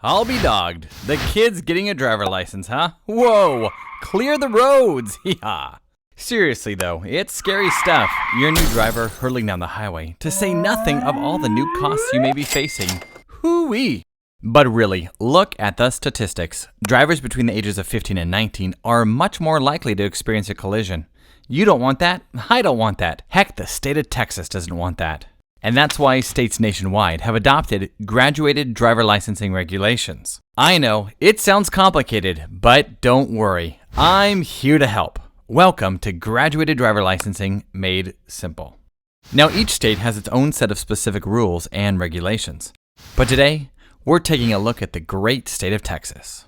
I'll be dogged. The kid's getting a driver license, huh? Whoa! Clear the roads! Hee-haw! Seriously though, it's scary stuff. You're a new driver hurtling down the highway, to say nothing of all the new costs you may be facing. Hoo-wee! But really, look at the statistics. Drivers between the ages of 15 and 19 are much more likely to experience a collision. You don't want that. I don't want that. Heck, the state of Texas doesn't want that. And that's why states nationwide have adopted graduated driver licensing regulations. I know, it sounds complicated, but don't worry. I'm here to help. Welcome to Graduated Driver Licensing Made Simple. Now, each state has its own set of specific rules and regulations. But today, we're taking a look at the great state of Texas.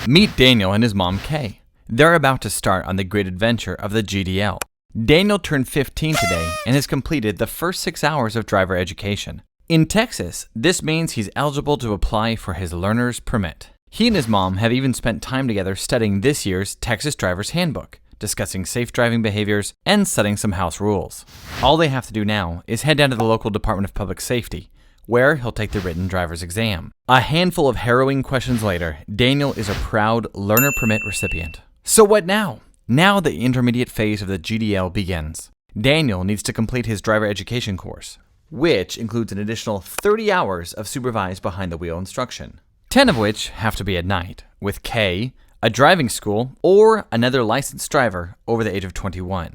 Meet Daniel and his mom, Kay. They're about to start on the great adventure of the GDL. Daniel turned 15 today and has completed the first 6 hours of driver education. In Texas, this means he's eligible to apply for his learner's permit. He and his mom have even spent time together studying this year's Texas Driver's Handbook, discussing safe driving behaviors, and setting some house rules. All they have to do now is head down to the local Department of Public Safety, where he'll take the written driver's exam. A handful of harrowing questions later, Daniel is a proud learner permit recipient. So what now? Now the intermediate phase of the GDL begins. Daniel needs to complete his driver education course, which includes an additional 30 hours of supervised behind-the-wheel instruction, 10 of which have to be at night, with Kay, a driving school, or another licensed driver over the age of 21.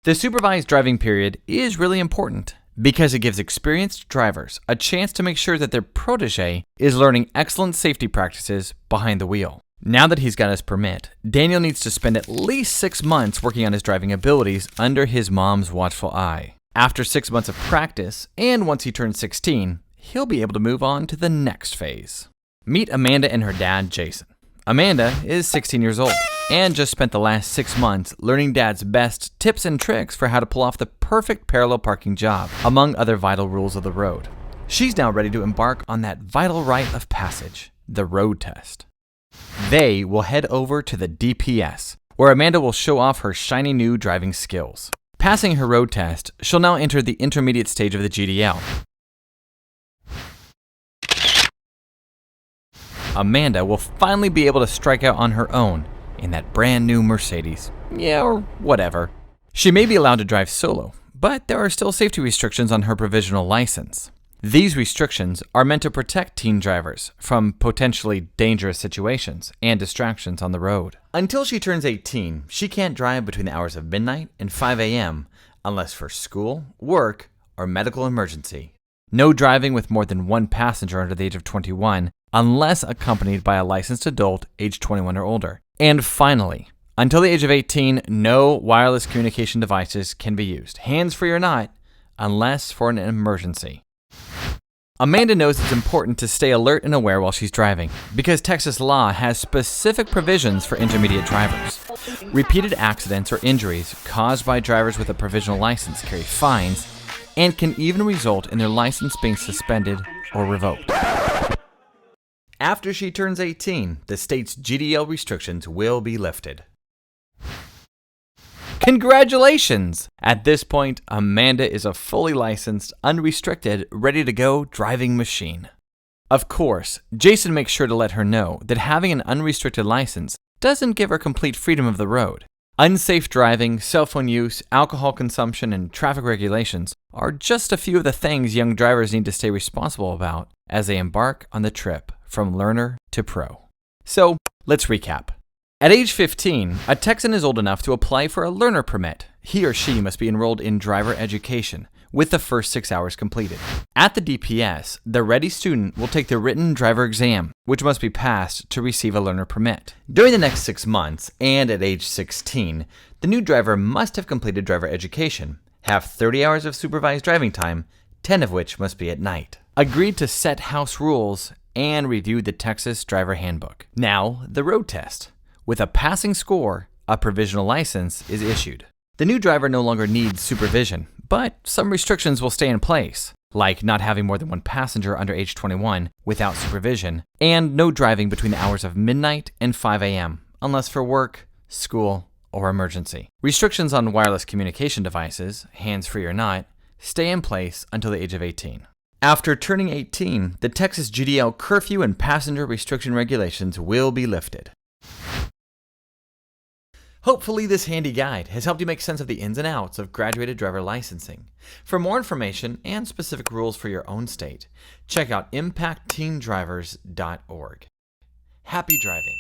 The supervised driving period is really important because it gives experienced drivers a chance to make sure that their protege is learning excellent safety practices behind the wheel. Now that he's got his permit, Daniel needs to spend at least 6 months working on his driving abilities under his mom's watchful eye. After 6 months of practice, and once he turns 16, he'll be able to move on to the next phase. Meet Amanda and her dad, Jason. Amanda is 16 years old and just spent the last 6 months learning Dad's best tips and tricks for how to pull off the perfect parallel parking job, among other vital rules of the road. She's now ready to embark on that vital rite of passage, the road test. They will head over to the DPS, where Amanda will show off her shiny new driving skills. Passing her road test, she'll now enter the intermediate stage of the GDL. Amanda will finally be able to strike out on her own in that brand new Mercedes. Yeah, or whatever. She may be allowed to drive solo, but there are still safety restrictions on her provisional license. These restrictions are meant to protect teen drivers from potentially dangerous situations and distractions on the road. Until she turns 18, she can't drive between the hours of midnight and 5 a.m. unless for school, work, or medical emergency. No driving with more than one passenger under the age of 21 unless accompanied by a licensed adult age 21 or older. And finally, until the age of 18, no wireless communication devices can be used, hands-free or not, unless for an emergency. Amanda knows it's important to stay alert and aware while she's driving, because Texas law has specific provisions for intermediate drivers. Repeated accidents or injuries caused by drivers with a provisional license carry fines and can even result in their license being suspended or revoked. After she turns 18, the state's GDL restrictions will be lifted. Congratulations! At this point, Amanda is a fully licensed, unrestricted, ready-to-go driving machine. Of course, Jason makes sure to let her know that having an unrestricted license doesn't give her complete freedom of the road. Unsafe driving, cell phone use, alcohol consumption, and traffic regulations are just a few of the things young drivers need to stay responsible about as they embark on the trip from learner to pro. So, let's recap. At age 15, a Texan is old enough to apply for a learner permit. He or she must be enrolled in driver education, with the first 6 hours completed. At the DPS, the ready student will take the written driver exam, which must be passed to receive a learner permit. During the next 6 months, and at age 16, the new driver must have completed driver education, have 30 hours of supervised driving time, 10 of which must be at night. Agreed to set house rules, and reviewed the Texas Driver Handbook. Now, the road test. With a passing score, a provisional license is issued. The new driver no longer needs supervision, but some restrictions will stay in place, like not having more than one passenger under age 21 without supervision, and no driving between the hours of midnight and 5 a.m., unless for work, school, or emergency. Restrictions on wireless communication devices, hands-free or not, stay in place until the age of 18. After turning 18, the Texas GDL curfew and passenger restriction regulations will be lifted. Hopefully this handy guide has helped you make sense of the ins and outs of graduated driver licensing. For more information and specific rules for your own state, check out impactteendrivers.org. Happy driving!